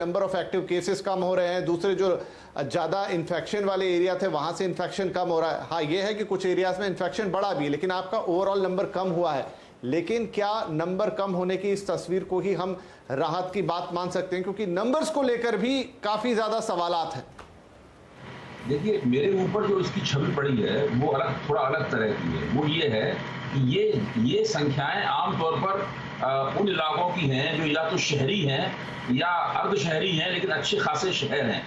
Number of active cases कम हो रहे हैं, दूसरे जो ज़्यादा इन्फेक्शन वाले एरिया थे वहाँ से इन्फेक्शन कम हो रहा है। हाँ, ये है कि कुछ एरियाज में इन्फेक्शन बढ़ा भी है, लेकिन आपका ओवरऑल नंबर कम हुआ है। लेकिन क्या नंबर कम होने की इस तस्वीर को ही हम राहत की बात मान सकते हैं? क्योंकि नंबर्स को लेकर भी काफ़ी ज़्यादा सवालात हैं। देखिए, मेरे ऊपर जो इसकी छवि पड़ी है वो थोड़ा अलग तरह की है। वो ये है कि ये संख्याएं आमतौर पर उन इलाकों की हैं जो या तो शहरी हैं या अर्ध शहरी हैं, लेकिन अच्छे खासे शहर हैं।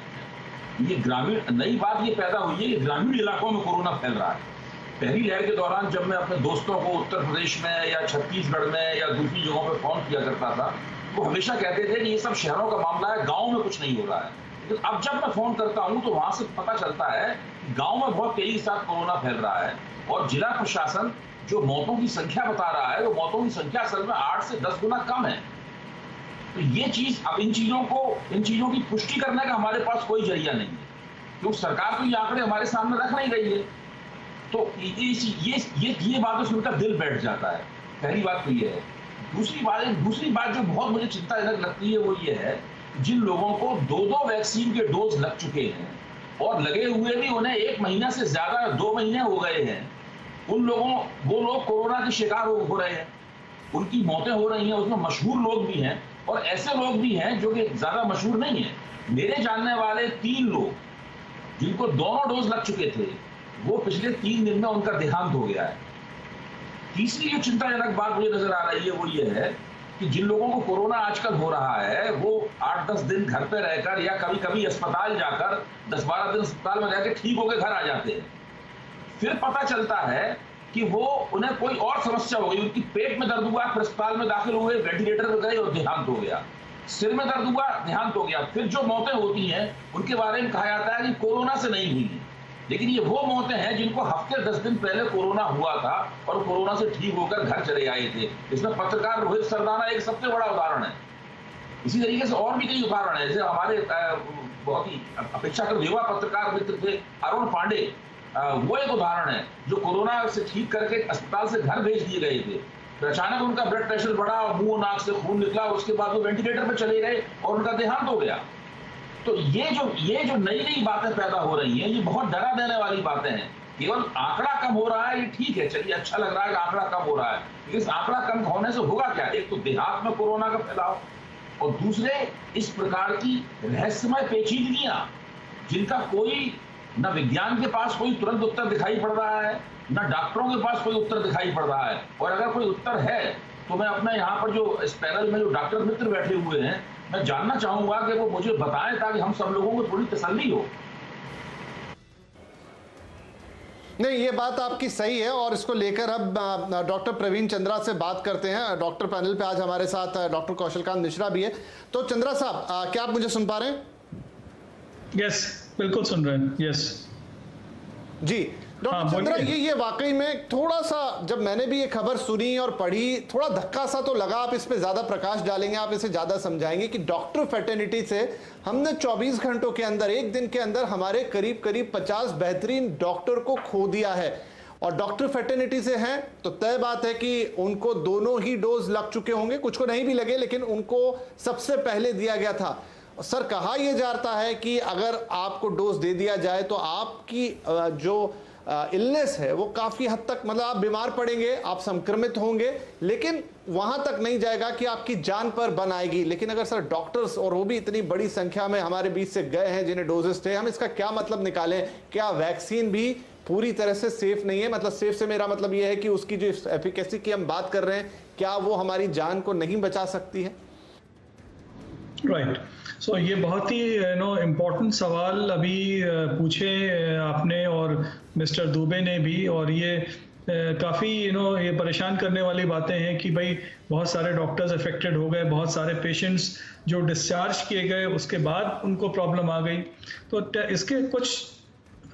ये ग्रामीण, नई बात ये पैदा हुई है कि ग्रामीण इलाकों में कोरोना फैल रहा है। पहली लहर के दौरान जब मैं अपने दोस्तों को उत्तर प्रदेश में या छत्तीसगढ़ में या दूसरी जगहों पर फोन किया करता था, वो हमेशा कहते थे कि ये सब शहरों का मामला है, गाँव में कुछ नहीं हो रहा है। लेकिन अब जब मैं फोन करता हूं तो वहां से पता चलता है गांव में बहुत तेजी के साथ कोरोना फैल रहा है, और जिला प्रशासन जो मौतों की संख्या बता रहा है, वो मौतों की संख्या असल में 8 से 10 गुना कम है। तो ये चीज, अब इन चीजों की पुष्टि करने का हमारे पास कोई जरिया नहीं है, क्योंकि सरकार तो ये आंकड़े हमारे सामने रख नहीं रही है। तो ये बातें सुनकर दिल बैठ जाता है। पहली बात तो ये है। दूसरी बात जो बहुत मुझे चिंताजनक लगती है वो ये है, जिन लोगों को 2 वैक्सीन के डोज लग चुके हैं और लगे हुए भी उन्हें 1 महीना से ज्यादा 2 महीने हो गए हैं, वो लोग कोरोना के शिकार हो रहे हैं, उनकी मौतें हो रही हैं। उसमें मशहूर लोग भी हैं और ऐसे लोग भी हैं जो कि ज्यादा मशहूर नहीं है। मेरे जानने वाले 3 लोग जिनको दोनों डोज लग चुके थे, वो पिछले 3 दिन में उनका देहांत हो गया है। तीसरी जो चिंताजनक बात मुझे नजर आ रही है वो ये है कि जिन लोगों को कोरोना आजकल हो रहा है, वो 8-10 दिन घर पे रहकर या कभी कभी अस्पताल जाकर 10-12 दिन अस्पताल में रहकर ठीक होकर घर आ जाते हैं। फिर पता चलता है कि उन्हें कोई और समस्या हो गई, उनकी पेट में दर्द हुआ, फिर अस्पताल में दाखिल हुए, वेंटिलेटर पर गए और देहांत हो गया। सिर में दर्द हुआ, देहांत हो गया। फिर जो मौतें होती हैं उनके बारे में कहा जाता है कि कोरोना से नहीं हुई, लेकिन ये वो मौतें हैं जिनको हफ्ते 10 दिन पहले कोरोना हुआ था और कोरोना से ठीक होकर घर चले आए थे। इसमें पत्रकार रोहित सरदाना एक सबसे बड़ा उदाहरण है। इसी तरीके से और भी कई उदाहरण है। जैसे हमारे बहुत ही अपेक्षाकृत युवा पत्रकार मित्र थे अरुण पांडे, वो एक उदाहरण है, जो कोरोना से ठीक करके अस्पताल से घर भेज दिए गए थे। तो अचानक उनका ब्लड प्रेशर बढ़ा, मुंह नाक से खून निकला, उसके बाद वो वेंटिलेटर पर चले गए और उनका देहांत हो गया। तो ये जो नई बातें पैदा हो रही हैं, ये बहुत डरा देने वाली बातें हैं। केवल आंकड़ा कम हो रहा है, ये ठीक है, चलिए अच्छा लग रहा है कि आंकड़ा कम हो रहा है, लेकिन इस आंकड़ा कम होने से होगा क्या? एक तो देहात में कोरोना का फैलाव, और दूसरे इस प्रकार की रहस्यमय पेचीदगियां जिनका कोई न विज्ञान के पास कोई तुरंत उत्तर दिखाई पड़ रहा है, न डॉक्टरों के पास कोई उत्तर दिखाई पड़ रहा है। और अगर कोई उत्तर है तो मैं अपने यहाँ पर जो इस पैनल में जो डॉक्टर मित्र बैठे हुए हैं, मैं जानना चाहूंगा कि वो मुझे बताएं, ताकि हम सब लोगों को थोड़ी तसल्ली हो। नहीं, ये बात आपकी सही है, और इसको लेकर अब डॉक्टर प्रवीण चंद्रा से बात करते हैं। डॉक्टर पैनल पे आज हमारे साथ डॉक्टर कौशलकांत मिश्रा भी है। तो चंद्रा साहब, क्या आप मुझे सुन पा रहे हैं? यस, बिल्कुल सुन रहे हैं। यस जी डॉक्टर चंद्रा, ये वाकई में थोड़ा सा, जब मैंने भी ये खबर सुनी और पढ़ी, थोड़ा धक्का सा तो लगा। आप इस पे ज्यादा प्रकाश डालेंगे, आप इसे ज्यादा समझाएंगे कि डॉक्टर फैटर्निटी से हमने 24 घंटों के अंदर, एक दिन के अंदर हमारे करीब 50 बेहतरीन डॉक्टर को खो दिया है। और डॉक्टर फैटर्निटी से हैं तो तय बात है कि उनको दोनों ही डोज लग चुके होंगे, कुछ को नहीं भी लगे, लेकिन उनको सबसे पहले दिया गया था। सर, कहा यह जाता है कि अगर आपको डोज दे दिया जाए तो आपकी जो इलनेस है वो काफी हद तक, मतलब आप बीमार पड़ेंगे, आप संक्रमित होंगे, लेकिन वहां तक नहीं जाएगा कि आपकी जान पर बन आएगी। लेकिन अगर सर डॉक्टर्स, और वो भी इतनी बड़ी संख्या में हमारे बीच से गए हैं जिन्हें डोजेस थे, हम इसका क्या मतलब निकालें? क्या वैक्सीन भी पूरी तरह से सेफ नहीं है? मतलब सेफ से मेरा मतलब यह है कि उसकी जो एफिकेसी की हम बात कर रहे हैं, क्या वो हमारी जान को नहीं बचा सकती है? राइट। सो ये बहुत ही इम्पोर्टेंट सवाल अभी पूछे आपने और मिस्टर दुबे ने भी, और ये काफ़ी ये परेशान करने वाली बातें हैं कि भाई बहुत सारे डॉक्टर्स अफेक्टेड हो गए, बहुत सारे पेशेंट्स जो डिस्चार्ज किए गए उसके बाद उनको प्रॉब्लम आ गई। तो इसके कुछ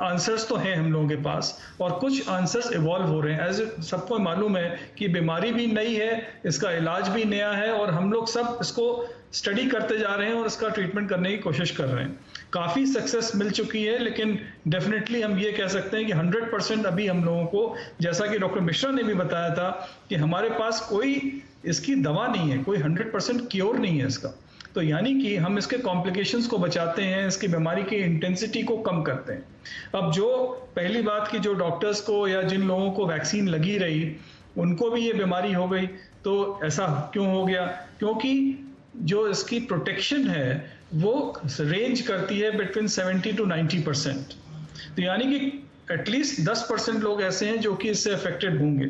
आंसर्स तो हैं हम लोगों के पास, और कुछ आंसर्स इवॉल्व हो रहे हैं। एज सबको मालूम है कि बीमारी भी नई है, इसका इलाज भी नया है, और हम लोग सब इसको स्टडी करते जा रहे हैं और इसका ट्रीटमेंट करने की कोशिश कर रहे हैं। काफ़ी सक्सेस मिल चुकी है, लेकिन डेफिनेटली हम ये कह सकते हैं कि 100% अभी हम लोगों को, जैसा कि डॉक्टर मिश्रा ने भी बताया था, कि हमारे पास कोई इसकी दवा नहीं है, कोई 100% क्योर नहीं है इसका। तो यानी कि हम इसके कॉम्प्लिकेशंस को बचाते हैं, इसकी बीमारी की इंटेंसिटी को कम करते हैं। अब जो पहली बात कि जो डॉक्टर्स को या जिन लोगों को वैक्सीन लगी रही उनको भी ये बीमारी हो गई, तो ऐसा क्यों हो गया? क्योंकि जो इसकी प्रोटेक्शन है वो रेंज करती है बिटवीन 70 to 90%। तो यानी कि एटलीस्ट 10% लोग ऐसे हैं जो कि इससे अफेक्टेड होंगे।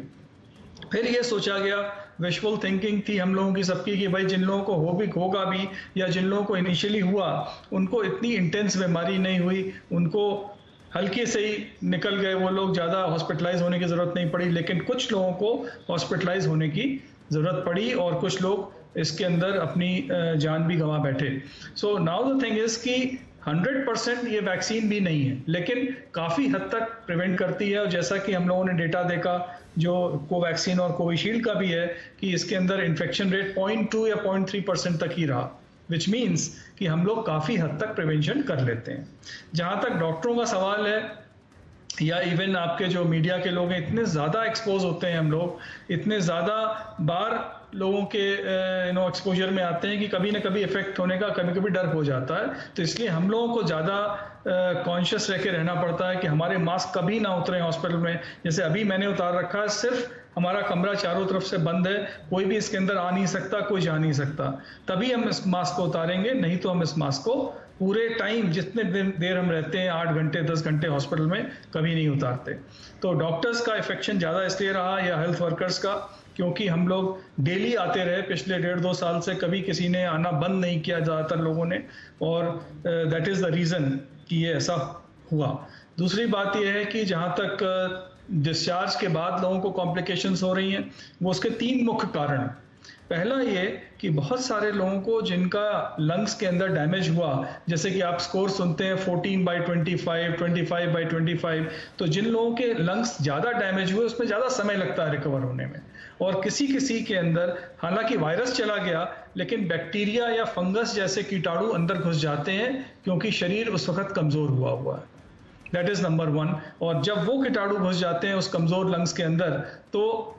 फिर ये सोचा गया, विशुअल थिंकिंग थी हम लोगों की सबकी कि भाई जिन लोगों को होगा भी या जिन लोगों को इनिशियली हुआ उनको इतनी इंटेंस बीमारी नहीं हुई, उनको हल्के से ही निकल गए वो लोग, ज़्यादा हॉस्पिटलाइज होने की ज़रूरत नहीं पड़ी। लेकिन कुछ लोगों को हॉस्पिटलाइज होने की ज़रूरत पड़ी और कुछ लोग इसके अंदर अपनी जान भी गंवा बैठे। So now the thing is कि 100% ये वैक्सीन भी नहीं है, लेकिन काफ़ी हद तक प्रिवेंट करती है। और जैसा कि हम लोगों ने डेटा देखा जो कोवैक्सीन और कोविशील्ड का भी है कि इसके अंदर इन्फेक्शन रेट 0.2 या 0.3% तक ही रहा, विच मीन्स कि हम लोग काफ़ी हद तक प्रिवेंशन कर लेते हैं। जहाँ तक डॉक्टरों का सवाल है या इवन आपके जो मीडिया के लोग हैं, इतने ज़्यादा एक्सपोज होते हैं हम लोग, इतने ज़्यादा बार लोगों के एक्सपोजर में आते हैं कि कभी ना कभी इफेक्ट होने का कभी कभी डर हो जाता है। तो इसलिए हम लोगों को ज़्यादा कॉन्शियस रह के रहना पड़ता है कि हमारे मास्क कभी ना उतरे हॉस्पिटल में। जैसे अभी मैंने उतार रखा है, सिर्फ हमारा कमरा चारों तरफ से बंद है, कोई भी इसके अंदर आ नहीं सकता, कोई जा नहीं सकता, तभी हम इस मास्क को उतारेंगे, नहीं तो हम इस मास्क को पूरे टाइम जितने देर हम रहते हैं 8 घंटे 10 घंटे हॉस्पिटल में कभी नहीं उतारते। तो डॉक्टर्स का इन्फेक्शन ज़्यादा इसलिए रहा या हेल्थ वर्कर्स का, क्योंकि हम लोग डेली आते रहे पिछले 1.5-2 साल से, कभी किसी ने आना बंद नहीं किया ज़्यादातर लोगों ने, और दैट इज़ द रीज़न कि ये ऐसा हुआ। दूसरी बात यह है कि जहाँ तक डिस्चार्ज के बाद लोगों को कॉम्प्लिकेशंस हो रही हैं, वो उसके 3 मुख्य कारण हैं। पहला ये कि बहुत सारे लोगों को जिनका लंग्स के अंदर डैमेज हुआ, जैसे कि आप स्कोर सुनते हैं 14/25, 25/25, तो जिन लोगों के लंग्स ज़्यादा डैमेज हुए उसमें ज़्यादा समय लगता है रिकवर होने में। और किसी किसी के अंदर हालांकि वायरस चला गया, लेकिन बैक्टीरिया या फंगस जैसे कीटाणु अंदर घुस जाते हैं क्योंकि शरीर उस वक्त कमज़ोर हुआ है। That is number 1। और जब वो कीटाणु घुस जाते हैं उस कमज़ोर लंग्स के अंदर, तो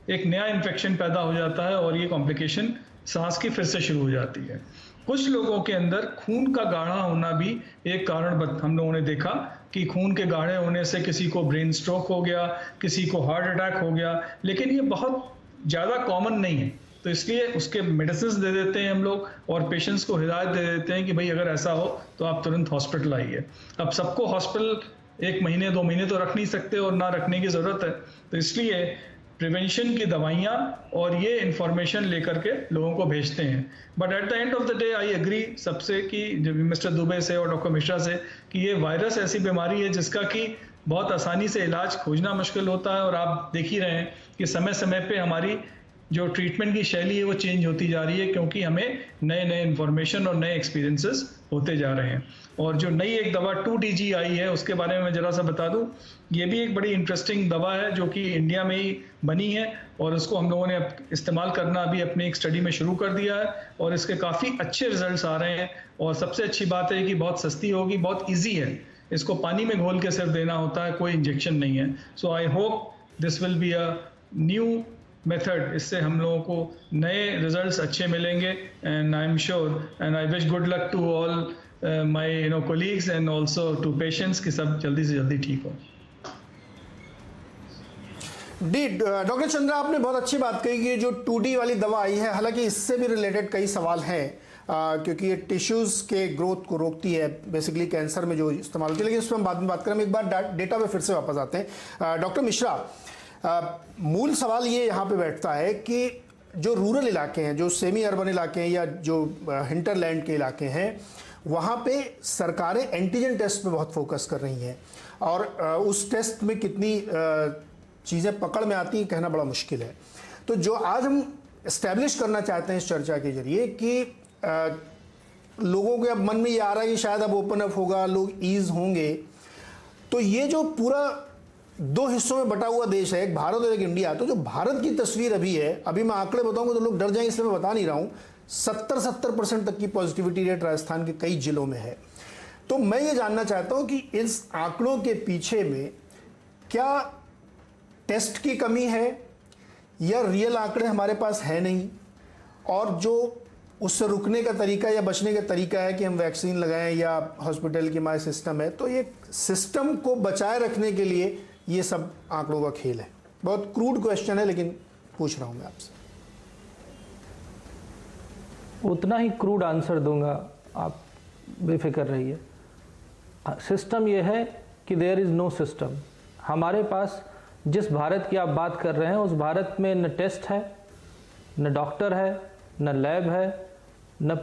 एक नया इन्फेक्शन पैदा हो जाता है और ये कॉम्प्लिकेशन सांस की फिर से शुरू हो जाती है। कुछ लोगों के अंदर खून का गाढ़ा होना भी एक कारण हम लोगों ने देखा कि खून के गाढ़े होने से किसी को ब्रेन स्ट्रोक हो गया, किसी को हार्ट अटैक हो गया, लेकिन ये बहुत ज़्यादा कॉमन नहीं है। तो इसलिए उसके मेडिसिन दे देते हैं हम लोग और पेशेंट्स को हिदायत दे देते हैं कि भाई अगर ऐसा हो तो आप तुरंत हॉस्पिटल आइए। अब सबको हॉस्पिटल 1 महीने 2 महीने तो रख नहीं सकते और ना रखने की ज़रूरत है, तो इसलिए प्रिवेंशन की दवाइयाँ और ये इंफॉर्मेशन लेकर के लोगों को भेजते हैं। But at the end of the day I agree सबसे कि मिस्टर दुबे से और डॉक्टर मिश्रा से कि ये वायरस ऐसी बीमारी है जिसका कि बहुत आसानी से इलाज खोजना मुश्किल होता है। और आप देख ही रहे हैं कि समय समय पे हमारी जो ट्रीटमेंट की शैली है वो चेंज होती जा रही है, क्योंकि हमें नए नए इंफॉर्मेशन और नए एक्सपीरियंसेस होते जा रहे हैं। और जो नई एक दवा 2DG आई है उसके बारे में मैं ज़रा सा बता दूं, ये भी एक बड़ी इंटरेस्टिंग दवा है जो कि इंडिया में ही बनी है और इसको हम लोगों ने इस्तेमाल करना अभी अपनी एक स्टडी में शुरू कर दिया है और इसके काफ़ी अच्छे रिजल्ट्स आ रहे हैं। और सबसे अच्छी बात है कि बहुत सस्ती होगी, बहुत ईजी है, इसको पानी में घोल के सिर्फ देना होता है, कोई इंजेक्शन नहीं है। So I hope this will be a new method, इससे हम लोगों को नए रिजल्ट्स अच्छे मिलेंगे। And I am sure and I wish good luck to all my colleagues and also to patients कि सब जल्दी से जल्दी ठीक हो। डॉक्टर चंद्रा, आपने बहुत अच्छी बात कही कि जो 2D वाली दवा आई है, हालांकि इससे भी रिलेटेड कई सवाल हैं क्योंकि ये टिश्यूज़ के ग्रोथ को रोकती है, बेसिकली कैंसर में जो इस्तेमाल होती है, लेकिन इस पर हम बाद में बात करें। हम एक बार डेटा पे फिर से वापस आते हैं। डॉक्टर मिश्रा, मूल सवाल ये यहाँ पे बैठता है कि जो रूरल इलाके हैं, जो सेमी अर्बन इलाके हैं या जो हिंटरलैंड के इलाके हैं, वहाँ पे सरकारें एंटीजन टेस्ट पे बहुत फोकस कर रही हैं और उस टेस्ट में कितनी चीज़ें पकड़ में आती हैं कहना बड़ा मुश्किल है। तो जो आज हम इस्टेब्लिश करना चाहते हैं इस चर्चा के जरिए कि लोगों के अब मन में ये आ रहा है कि शायद अब ओपन अप होगा, लोग ईज होंगे, तो ये जो पूरा 2 हिस्सों में बटा हुआ देश है, एक भारत और एक इंडिया, तो जो भारत की तस्वीर अभी है, अभी मैं आंकड़े बताऊंगा तो लोग डर जाएंगे इसलिए मैं बता नहीं रहा हूँ, 70% तक की पॉजिटिविटी रेट राजस्थान के कई जिलों में है। तो मैं ये जानना चाहता हूँ कि इस आंकड़ों के पीछे में क्या टेस्ट की कमी है या रियल आंकड़े हमारे पास है नहीं, और जो उससे रुकने का तरीका या बचने का तरीका है कि हम वैक्सीन लगाएं या हॉस्पिटल की हमारे सिस्टम है, तो ये सिस्टम को बचाए रखने के लिए ये सब आंकड़ों का खेल है। बहुत क्रूड क्वेश्चन है लेकिन पूछ रहा हूं मैं आपसे। उतना ही क्रूड आंसर दूंगा, आप बेफिक्र रहिए। सिस्टम ये है कि देयर इज़ नो सिस्टम। हमारे पास जिस भारत की आप बात कर रहे हैं उस भारत में न टेस्ट है, न डॉक्टर है, न लैब है, न